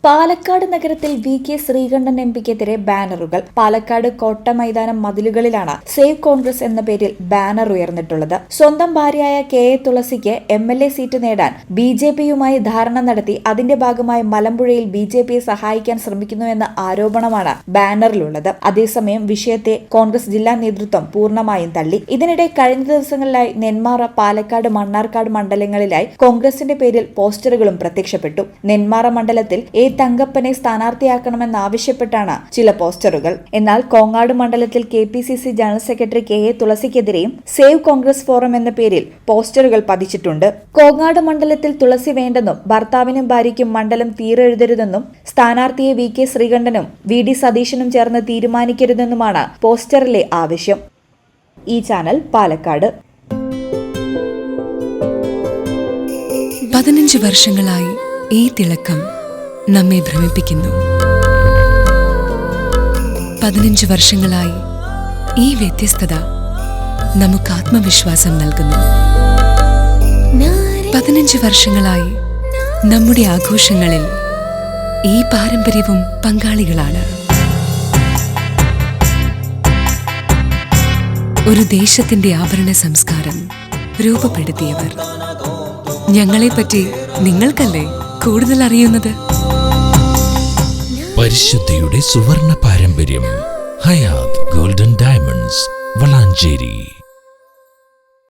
പാലക്കാട് നഗരത്തിൽ വി.കെ. ശ്രീകണ്ഠൻ എം.പിക്കെതിരെ ബാനറുകൾ. പാലക്കാട് കോട്ട മൈതാനം മതിലുകളിലാണ് സേവ് കോൺഗ്രസ് എന്ന പേരിൽ ബാനർ ഉയർന്നിട്ടുള്ളത്. സ്വന്തം ഭാര്യയായ കെ.എ. തുളസിക്ക് എം.എൽ.എ. സീറ്റ് നേടാൻ ബി.ജെ.പിയുമായി ധാരണ നടത്തി അതിന്റെ ഭാഗമായി മലമ്പുഴയിൽ ബി.ജെ.പിയെ സഹായിക്കാൻ ശ്രമിക്കുന്നുവെന്ന ആരോപണമാണ് ബാനറിലുള്ളത്. അതേസമയം വിഷയത്തെ കോൺഗ്രസ് ജില്ലാ നേതൃത്വം പൂർണ്ണമായും തള്ളി. ഇതിനിടെ കഴിഞ്ഞ ദിവസങ്ങളിലായി നെന്മാറ, പാലക്കാട്, മണ്ണാർക്കാട് മണ്ഡലങ്ങളിലായി കോൺഗ്രസിന്റെ പേരിൽ പോസ്റ്ററുകളും പ്രത്യക്ഷപ്പെട്ടു. നെന്മാറ മണ്ഡലത്തിൽ എ. തങ്കപ്പനെ സ്ഥാനാർത്ഥിയാക്കണമെന്നാവശ്യപ്പെട്ടാണ് ചില പോസ്റ്ററുകൾ. എന്നാൽ കോങ്ങാട് മണ്ഡലത്തിൽ കെ.പി.സി.സി ജനറൽ സെക്രട്ടറി കെ.എ. തുളസിക്കെതിരെയും സേവ് കോൺഗ്രസ് ഫോറം എന്ന പേരിൽ പോസ്റ്ററുകൾ പതിച്ചിട്ടുണ്ട്. കോങ്ങാട് മണ്ഡലത്തിൽ തുളസി വേണ്ടെന്നും ഭർത്താവിനും ഭാര്യയ്ക്കും മണ്ഡലം തീരെഴുതരുതെന്നും സ്ഥാനാർത്ഥിയെ വി.കെ. ശ്രീകണ്ഠനും വി.ഡി. സതീശനും ചേർന്ന് തീരുമാനിക്കരുതെന്നുമാണ് പോസ്റ്ററിലെ ആവശ്യം. ഈ ചാനൽ പാലക്കാട്. 15 വർഷങ്ങളായി ഈ തിളക്കം നമ്മെ ഭ്രമിപ്പിക്കുന്നു. 15 വർഷങ്ങളായി ഈ വ്യത്യസ്തത നമുക്ക് ആത്മവിശ്വാസം നൽകുന്നു. 15 വർഷങ്ങളായി നമ്മുടെ ആഘോഷങ്ങളിൽ ഈ പാരമ്പര്യവും പങ്കാളികളാണ്. ഒരു ദേശത്തിന്റെ ആഭരണ സംസ്കാരം രൂപപ്പെടുത്തിയവർ. ഞങ്ങളെപ്പറ്റി നിങ്ങൾക്കല്ലേ കൂടുതൽ അറിയുന്നത്? പരിശുദ്ധിയുടെ സുവർണ പാരമ്പര്യം. Hayath golden diamonds, Valanchery.